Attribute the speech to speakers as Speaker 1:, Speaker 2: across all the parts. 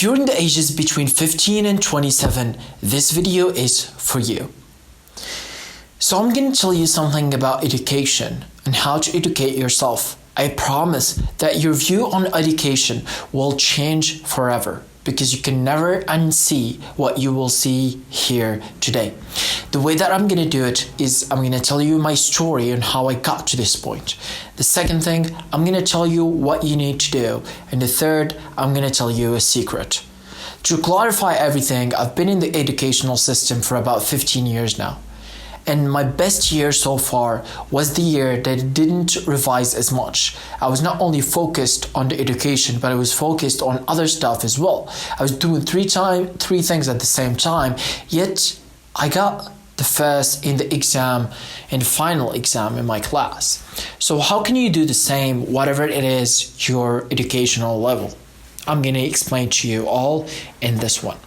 Speaker 1: If you're in the ages between 15 and 27, this video is for you. So I'm going to tell you something about education and how to educate yourself. I promise that your view on education will change forever because you can never unsee what you will see here today. The way that I'm going to do it is I'm going to tell you my story and how I got to this point. The second thing, I'm going to tell you what you need to do. And the third, I'm going to tell you a secret. To clarify everything, I've been in the educational system for about 15 years now. And my best year so far was the year that I didn't revise as much. I was not only focused on the education, but I was focused on other stuff as well. I was doing three things at the same time, yet I got the first in the exam, in the final exam in my class. So how can you do the same, whatever it is, your educational level? I'm going to explain to you all in this one.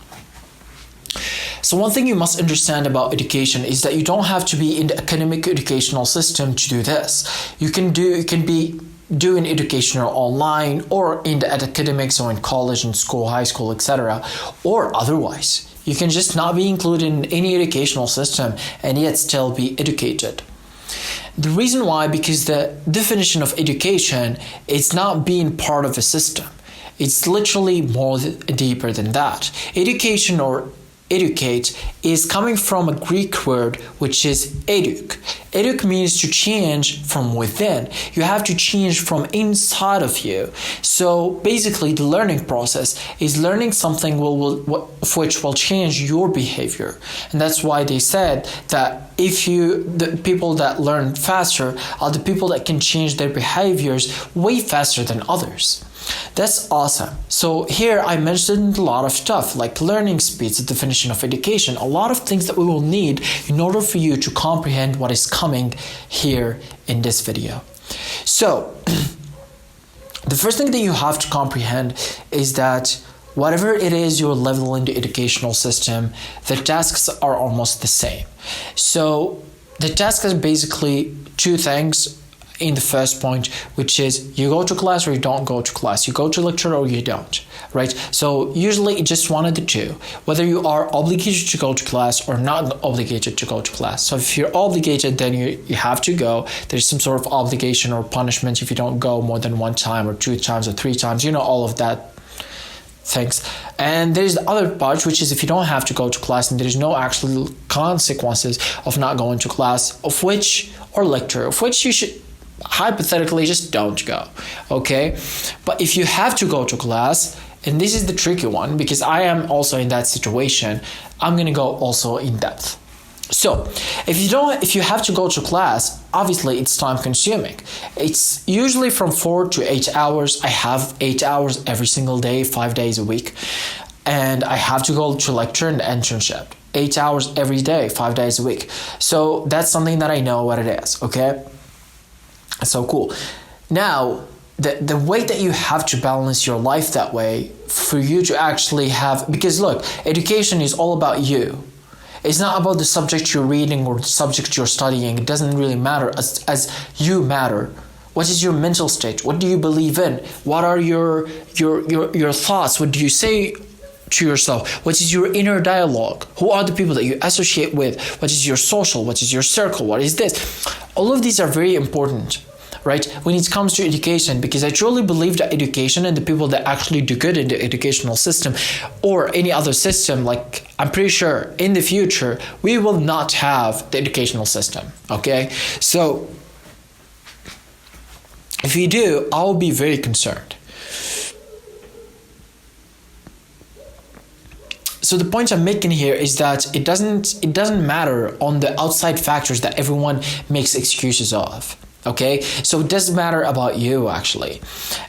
Speaker 1: So one thing you must understand about education is that you don't have to be in the academic educational system to do this. You can be doing educational online or in the academics or in college and school, high school, etc. or otherwise. You can just not be included in any educational system and yet still be educated. The reason why, because the definition of education is not being part of a system. It's literally more deeper than that. Education or educate is coming from a Greek word which is eduk. Eduk means to change from within. You have to change from inside of you. So basically the learning process is learning something which will change your behavior. And that's why they said that the people that learn faster are the people that can change their behaviors way faster than others. That's awesome. So here I mentioned a lot of stuff like learning speeds, the definition of education, a lot of things that we will need in order for you to comprehend what is coming here in this video. So the first thing that you have to comprehend is that whatever it is your level in the educational system, the tasks are almost the same. So the tasks are basically two things. In the first point, which is you go to class or you don't go to class, you go to lecture or you don't, right? So usually it's just one of the two, whether you are obligated to go to class or not obligated to go to class. So if you're obligated, then you have to go. There's some sort of obligation or punishment if you don't go more than one time or two times or three times, all of that things. And there's the other part, which is if you don't have to go to class and there's no actual consequences of not going to class, or lecture, of which you should hypothetically just don't go, okay? But if you have to go to class, and this is the tricky one because I am also in that situation, I'm gonna go also in depth. So if you have to go to class, obviously it's time consuming. It's usually from 4 to 8 hours. I have 8 hours every single day, 5 days a week, and I have to go to lecture and internship 8 hours every day, 5 days a week. So that's something that I know what it is, okay? So cool. Now, the way that you have to balance your life that way for you to actually have, because look, education is all about you. It's not about the subject you're reading or the subject you're studying. It doesn't really matter as you matter. What is your mental state? What do you believe in? What are your thoughts? What do you say to yourself? What is your inner dialogue? Who are the people that you associate with? What is your social? What is your circle? What is this? All of these are very important, right? When it comes to education, because I truly believe that education and the people that actually do good in the educational system or any other system, like I'm pretty sure in the future, we will not have the educational system, okay? So if we do, I'll be very concerned. So the point I'm making here is that it doesn't matter on the outside factors that everyone makes excuses of. Okay, so it doesn't matter about you actually.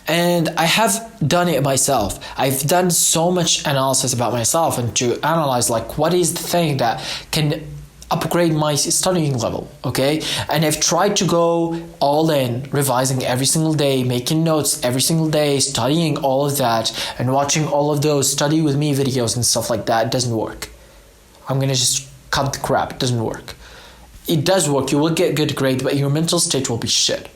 Speaker 1: And I have done it myself. I've done so much analysis about myself and to analyze like what is the thing that can upgrade my studying level, okay? And I've tried to go all in, revising every single day, making notes every single day, studying all of that, and watching all of those study with me videos and stuff like that. It doesn't work. I'm gonna just cut the crap. It doesn't work. It does work. You will get good grade, but your mental state will be shit.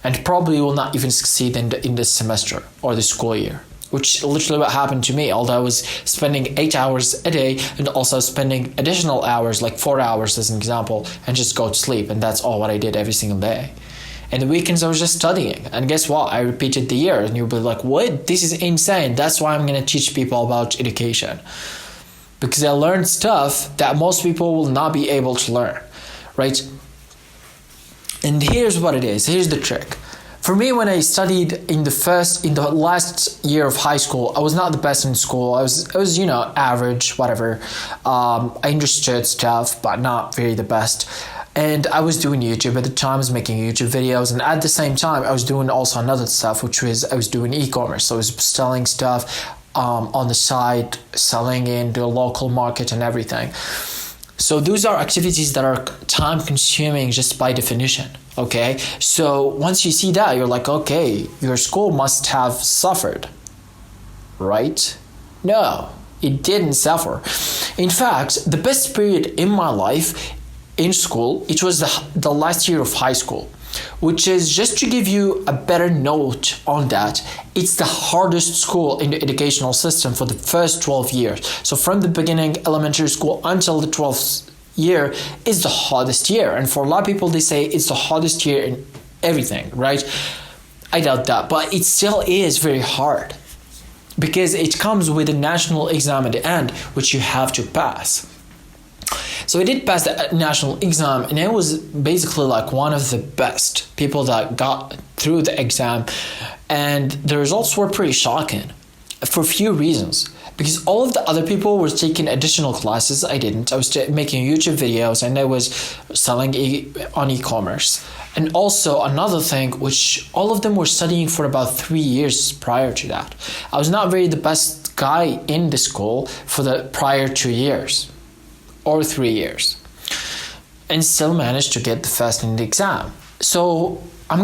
Speaker 1: And probably will not even succeed in this semester or the school year, which literally what happened to me, although I was spending 8 hours a day and also spending additional hours, like 4 hours as an example, and just go to sleep. And that's all what I did every single day. And the weekends I was just studying. And guess what? I repeated the year. And you'll be like, what? This is insane. That's why I'm going to teach people about education. Because I learned stuff that most people will not be able to learn, right? And here's what it is. Here's the trick. For me, when I studied in the last year of high school, I was not the best in school. I was average, whatever. I understood stuff, but not very the best. And I was doing YouTube at the time. I was making YouTube videos, and at the same time, I was doing also another stuff, which was I was doing e-commerce. So I was selling stuff on the side, selling in the local market and everything. So those are activities that are time consuming just by definition, okay? So once you see that, you're like, okay, your school must have suffered, right? No, it didn't suffer. In fact, the best period in my life in school, it was the last year of high school, which is, just to give you a better note on that, it's the hardest school in the educational system for the first 12 years. So from the beginning, elementary school until the 12th year is the hardest year. And for a lot of people, they say it's the hardest year in everything, right? I doubt that, but it still is very hard because it comes with a national exam at the end, which you have to pass. So I did pass the national exam, and I was basically like one of the best people that got through the exam. And the results were pretty shocking for a few reasons. Because all of the other people were taking additional classes, I didn't. I was making YouTube videos, and I was selling on e-commerce. And also another thing, which all of them were studying for about 3 years prior to that. I was not very the best guy in the school for the prior 2 years. Or 3 years, and still managed to get the first in the exam. So I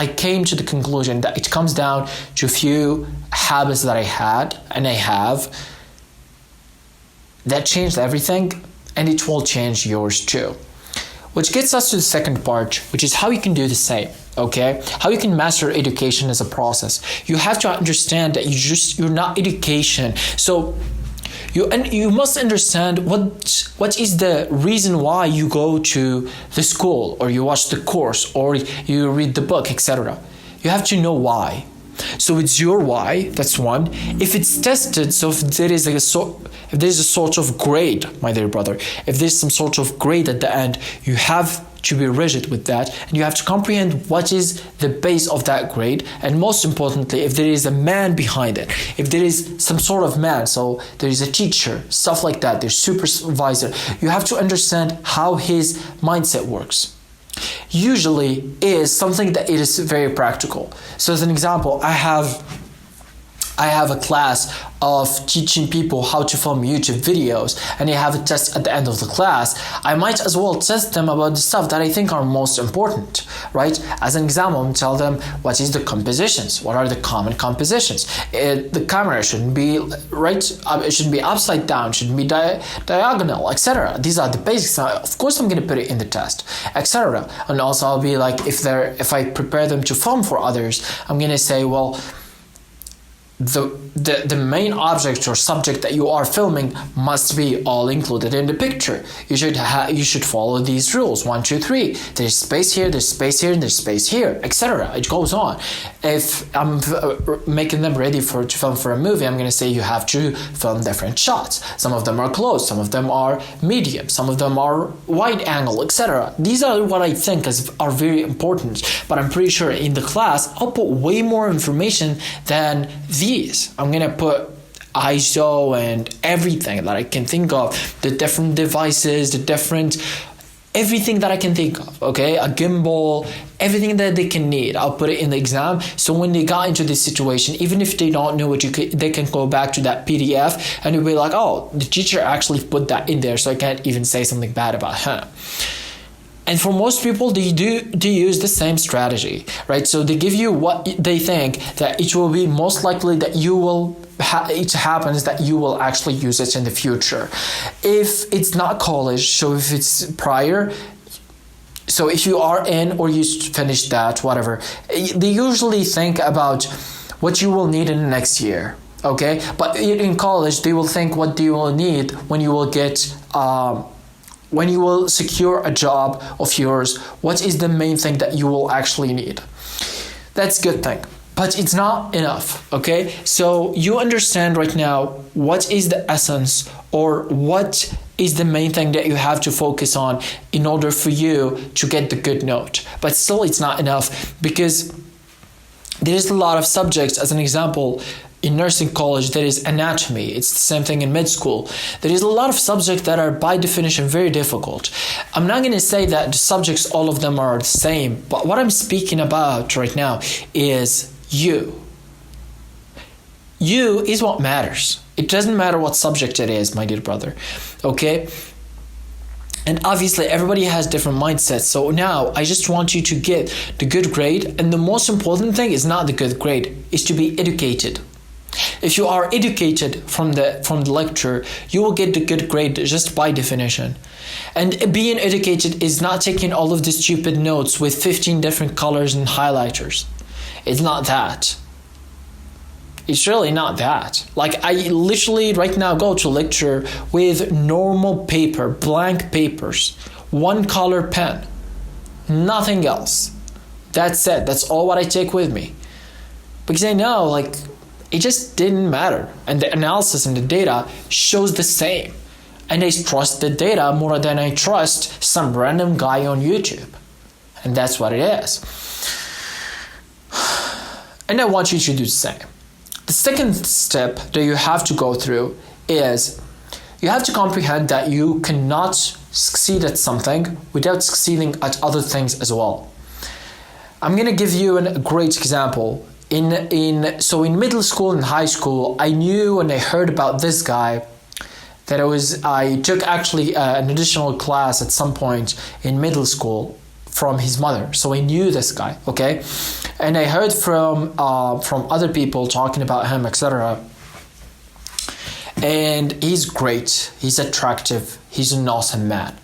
Speaker 1: came to the conclusion that it comes down to a few habits that I had and I have that changed everything, and it will change yours too. Which gets us to the second part, which is how you can do the same, okay? How you can master education as a process. You have to understand that you're not education. So you must understand what is the reason why you go to the school, or you watch the course, or you read the book, etc. You have to know why. So it's your why, that's one. If it's tested, so if there is a sort of grade, my dear brother, if there's some sort of grade at the end, you have to be rigid with that, and you have to comprehend what is the base of that grade. And most importantly, if there is a man behind it, if there is some sort of man, so there is a teacher, stuff like that, there's supervisor, you have to understand how his mindset works. Usually is something that it is very practical. So as an example, I have a class of teaching people how to film YouTube videos, and I have a test at the end of the class. I might as well test them about the stuff that I think are most important, right? As an example, I'm tell them what is the compositions, what are the common compositions. The camera shouldn't be right, it shouldn't be upside down, shouldn't be diagonal, etc. These are the basics. Of course, I'm going to put it in the test, etc. And also, I'll be like, if I prepare them to film for others, I'm going to say, well, the main object or subject that you are filming must be all included in the picture. You should follow these rules: 1, 2, 3. There's space here, there's space here, and there's space here, etc. It goes on. If I'm making them ready to film for a movie, I'm going to say you have to film different shots. Some of them are close, some of them are medium, some of them are wide angle, etc. These are what I think are very important. But I'm pretty sure in the class I'll put way more information than these. I'm gonna put ISO and everything that I can think of, the different devices, everything that I can think of, okay? A gimbal, everything that they can need, I'll put it in the exam. So when they got into this situation, even if they don't know they can go back to that PDF and it'll be like, oh, the teacher actually put that in there, so I can't even say something bad about him. And for most people, they use the same strategy, right? So they give you what they think that it will be most likely that you will it happens that you will actually use it in the future. If it's not college, so if it's prior, So if you are in or you finished that, whatever, they usually think about what you will need in the next year. Okay, but in college they will think what do you will need when you will get when you will secure a job of yours. What is the main thing that you will actually need? That's a good thing, but it's not enough. Okay, so you understand right now what is the essence or what is the main thing that you have to focus on in order for you to get the good note. But still it's not enough, because there is a lot of subjects. As an example, in nursing college there is anatomy. It's the same thing in med school. There is a lot of subjects that are by definition very difficult. I'm not going to say that the subjects, all of them are the same, but what I'm speaking about right now is you. You is what matters. It doesn't matter what subject it is, my dear brother. Okay? And obviously everybody has different mindsets. So now I just want you to get the good grade. And the most important thing is not the good grade, is to be educated. If you are educated from the lecture, you will get the good grade just by definition. And being educated is not taking all of the stupid notes with 15 different colors and highlighters. It's not that. It's really not that. Like, I literally right now go to lecture with normal paper, blank papers, one color pen, nothing else. That's it. That's all what I take with me. Because I know, like, it just didn't matter. And the analysis and the data shows the same. And I trust the data more than I trust some random guy on YouTube. And that's what it is. And I want you to do the same. The second step that you have to go through is you have to comprehend that you cannot succeed at something without succeeding at other things as well. I'm going to give you a great example. In middle school and high school, I knew and I heard about this guy that I took actually an additional class at some point in middle school from his mother. So I knew this guy, okay? And I heard from other people talking about him, etc. And he's great. He's attractive. He's an awesome man.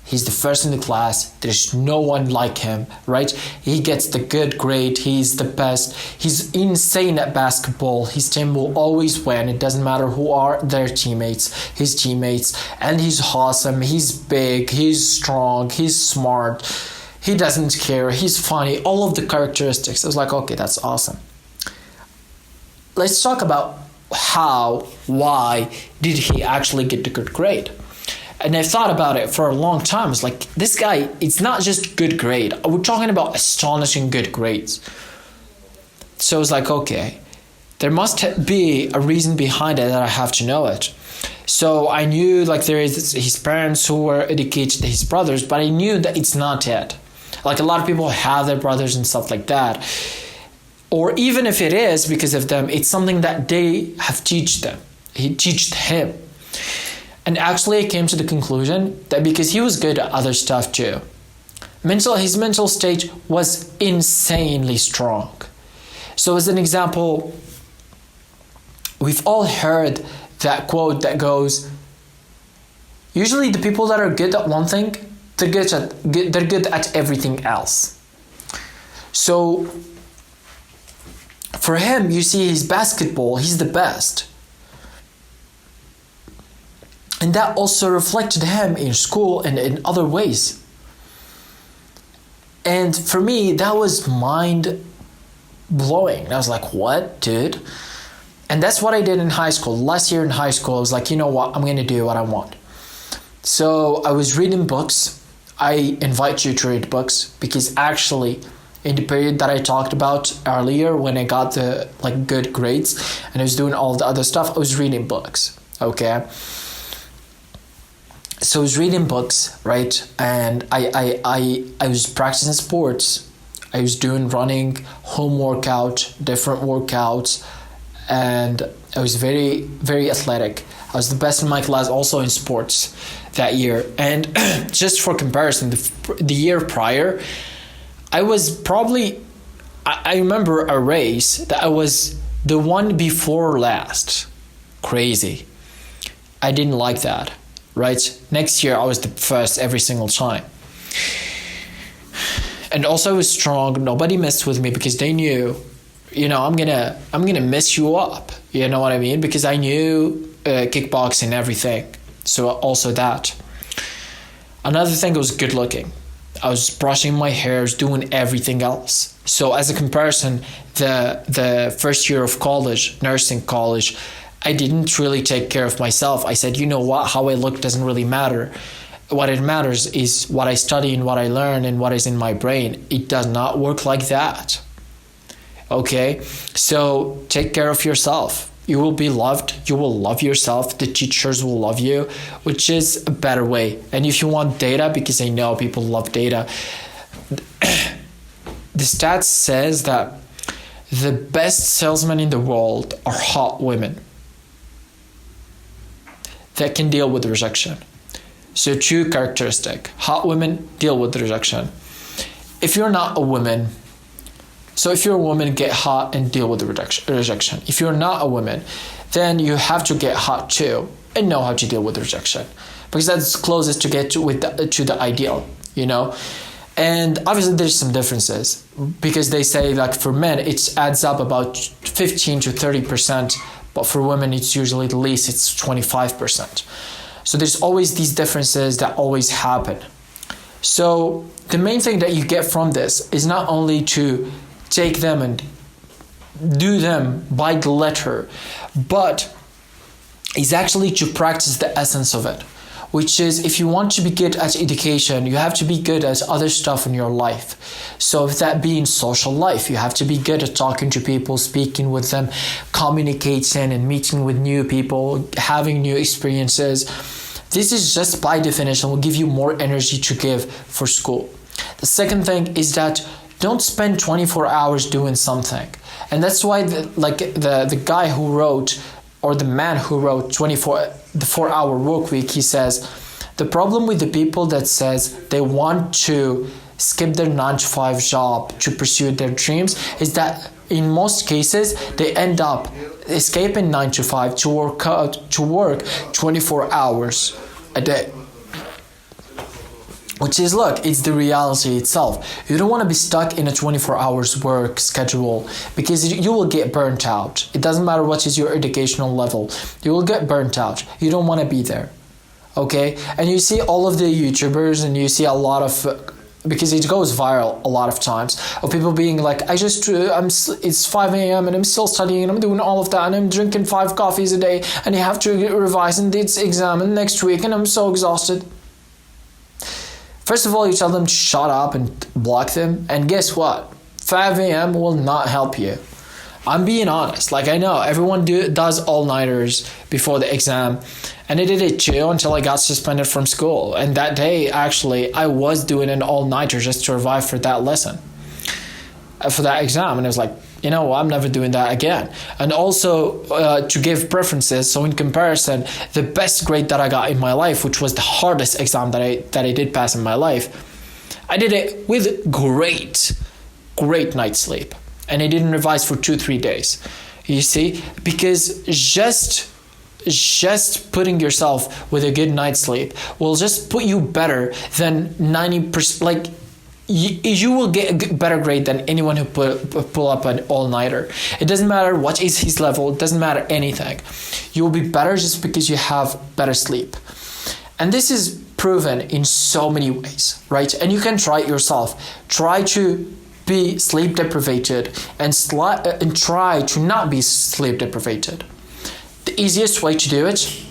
Speaker 1: He's the first in the class. There's no one like him, right? He gets the good grade. He's the best. He's insane at basketball. His team will always win. It doesn't matter who are their teammates, his teammates. And he's awesome. He's big. He's strong. He's smart. He doesn't care. He's funny. All of the characteristics. I was like, okay, that's awesome. Let's talk about why did he actually get the good grade? And I thought about it for a long time. It's like, this guy, it's not just good grade. We're talking about astonishing good grades. So it's like, okay, there must be a reason behind it that I have to know it. So I knew like there is his parents who were educated, his brothers, but I knew that it's not it. Like a lot of people have their brothers and stuff like that. Or even if it is because of them, it's something that they have taught them. He taught him. And actually I came to the conclusion that because he was good at other stuff too. His mental state was insanely strong. So as an example, we've all heard that quote that goes, usually the people that are good at one thing, they're good at everything else. So for him, you see his basketball, he's the best. And that also reflected him in school and in other ways. And for me, that was mind blowing. I was like, what, dude? And that's what I did in high school. Last year in high school, I was like, you know what? I'm going to do what I want. So I was reading books. I invite you to read books because actually in the period that I talked about earlier when I got the good grades and I was doing all the other stuff, I was reading books, okay? So I was reading books, right? And I was practicing sports. I was doing running, home workout, different workouts, and I was very, very athletic. I was the best in my class also in sports that year. And just for comparison, the year prior, I was probably, I remember a race that I was the one before last. Crazy. I didn't like that. Right? Next year, I was the first every single time. And also I was strong. Nobody messed with me because they knew, I'm gonna mess you up. You know what I mean? Because I knew kickboxing and everything. So also that. Another thing was good looking. I was brushing my hair, doing everything else. So as a comparison, the first year of college, nursing college, I didn't really take care of myself. I said, you know what, how I look doesn't really matter. What it matters is what I study and what I learn and what is in my brain. It does not work like that. Okay? So take care of yourself. You will be loved. You will love yourself. The teachers will love you, which is a better way. And if you want data, because I know people love data, the stats says that the best salesmen in the world are hot women that can deal with rejection. So two characteristics. Hot women deal with rejection. If you're not a woman, so if you're a woman, get hot and deal with the rejection. If you're not a woman, then you have to get hot too and know how to deal with rejection, because that's closest to get to the ideal, And obviously there's some differences, because they say like for men it adds up about 15 to 30%, but for women it's usually the least, it's 25%. So there's always these differences that always happen. So the main thing that you get from this is not only to take them and do them by the letter, but is actually to practice the essence of it, which is if you want to be good at education, you have to be good at other stuff in your life. So if that be in social life, you have to be good at talking to people, speaking with them, communicating and meeting with new people, having new experiences. This is just by definition will give you more energy to give for school. The second thing is that don't spend 24 hours doing something. And that's why the guy who wrote, or the man who wrote the 4-hour work week, he says, the problem with the people that says they want to skip their 9-to-5 job to pursue their dreams is that in most cases they end up escaping 9-to-5 to work 24 hours a day. Which is, look, it's the reality itself. You don't want to be stuck in a 24 hours work schedule, because you will get burnt out. It doesn't matter what is your educational level. You will get burnt out. You don't want to be there. Okay? And you see all of the YouTubers, and you see a lot of, because it goes viral a lot of times, of people being like, it's 5 a.m. and I'm still studying and I'm doing all of that and I'm drinking 5 coffees a day and you have to revise and it's exam and next week and I'm so exhausted. First of all, you tell them to shut up and block them. And guess what? 5 a.m. will not help you. I'm being honest. Like, I know everyone does all-nighters before the exam. And I did it too until I got suspended from school. And that day, actually, I was doing an all-nighter just to survive for that lesson, for that exam. And I was like, I'm never doing that again. And also to give preferences. So in comparison, the best grade that I got in my life, which was the hardest exam that I did pass in my life, I did it with great night's sleep. And I didn't revise for 2-3 days. You see, because just putting yourself with a good night's sleep will just put you better than 90%. Like, you will get a better grade than anyone who pull up an all-nighter. It doesn't matter what is his level. It doesn't matter anything. You will be better just because you have better sleep. And this is proven in so many ways, right? And you can try it yourself. Try to be sleep deprived and try to not be sleep deprived. The easiest way to do it,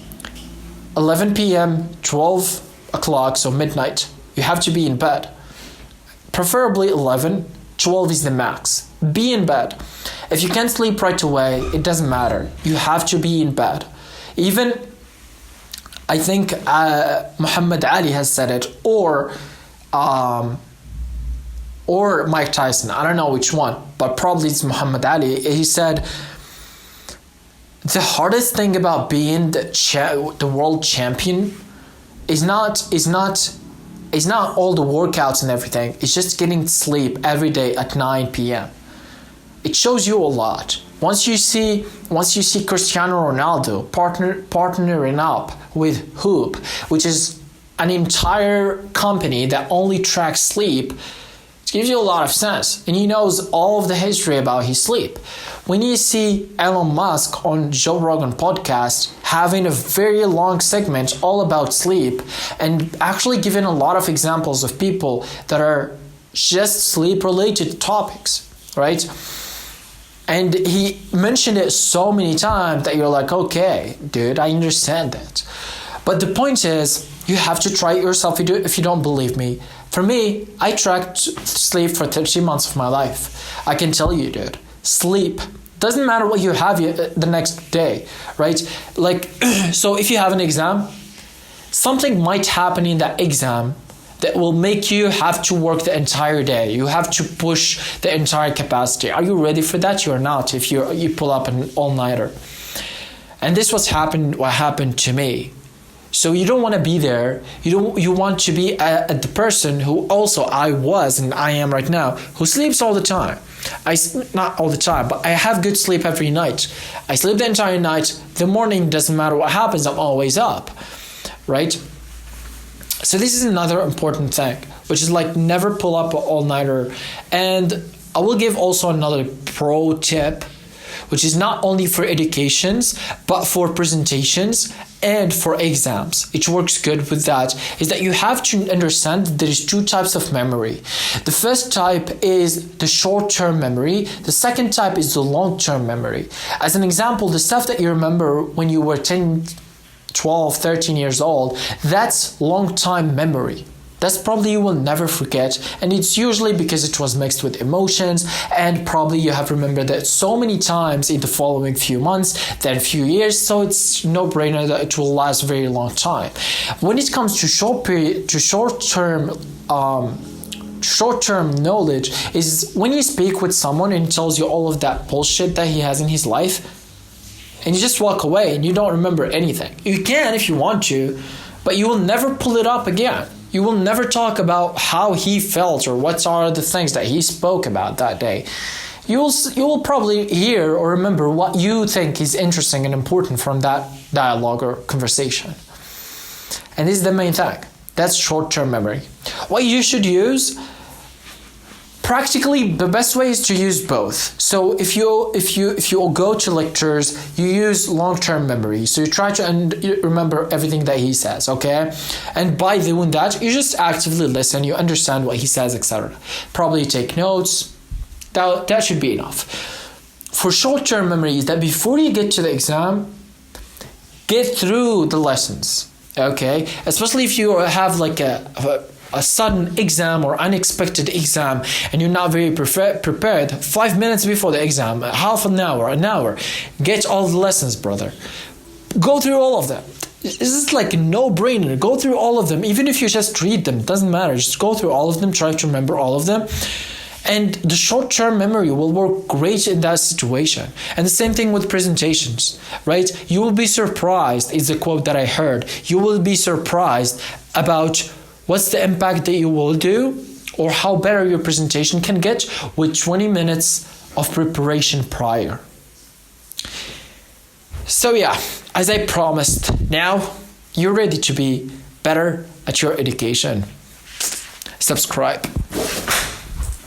Speaker 1: 11 p.m., 12 o'clock, so midnight, you have to be in bed. Preferably 11, 12 is the max. Be in bed. If you can't sleep right away, it doesn't matter. You have to be in bed. Even, I think Muhammad Ali has said it, or Mike Tyson. I don't know which one, but probably it's Muhammad Ali. He said, the hardest thing about being the world champion is not all the workouts and everything. It's just getting sleep every day at 9 p.m. It shows you a lot. Once you see Cristiano Ronaldo partnering up with Hoop, which is an entire company that only tracks sleep, It gives you a lot of sense. And he knows all of the history about his sleep. When you see Elon Musk on Joe Rogan podcast having a very long segment all about sleep and actually giving a lot of examples of people that are just sleep related topics, right? And he mentioned it so many times that you're like, okay, dude, I understand that. But the point is, you have to try it yourself if you don't believe me. For me, I tracked sleep for 30 months of my life. I can tell you, dude, sleep doesn't matter what you have the next day, right? Like, so if you have an exam, something might happen in that exam that will make you have to work the entire day. You have to push the entire capacity. Are you ready for that? You're not if you pull up an all-nighter. And this what happened to me. So you don't want to be there. You want to be the person who also I was and I am right now, who sleeps all the time. Not all the time, but I have good sleep every night. I sleep the entire night. The morning doesn't matter what happens. I'm always up, right? So this is another important thing, which is like never pull up an all-nighter. And I will give also another pro tip, which is not only for educations, but for presentations and for exams. It works good with that, is that you have to understand that there is two types of memory. The first type is the short-term memory. The second type is the long-term memory. As an example, the stuff that you remember when you were 10, 12, 13 years old, that's long-time memory. That's probably you will never forget, and it's usually because it was mixed with emotions, and probably you have remembered that so many times in the following few months, then few years, so it's no-brainer that it will last a very long time. When it comes to short-term knowledge, is when you speak with someone and he tells you all of that bullshit that he has in his life, and you just walk away and you don't remember anything. You can if you want to, but you will never pull it up again. You will never talk about how he felt or what are the things that he spoke about that day. You will probably hear or remember what you think is interesting and important from that dialogue or conversation. And this is the main thing. That's short-term memory. What you should use, practically the best way is to use both. So if you go to lectures, you use long-term memory. So you try to remember everything that he says, okay? And by doing that, you just actively listen, you understand what he says, etc. Probably take notes. That should be enough. For short-term memory is that before you get to the exam, get through the lessons, okay? Especially if you have like a sudden exam or unexpected exam and you're not very prepared, 5 minutes before the exam, half an hour, get all the lessons, brother. Go through all of them. This is like a no-brainer. Go through all of them. Even if you just read them, it doesn't matter. Just go through all of them, try to remember all of them. And the short-term memory will work great in that situation. And the same thing with presentations, right? You will be surprised, is the quote that I heard. You will be surprised about what's the impact that you will do or how better your presentation can get with 20 minutes of preparation prior. So yeah, as I promised, now you're ready to be better at your education. Subscribe.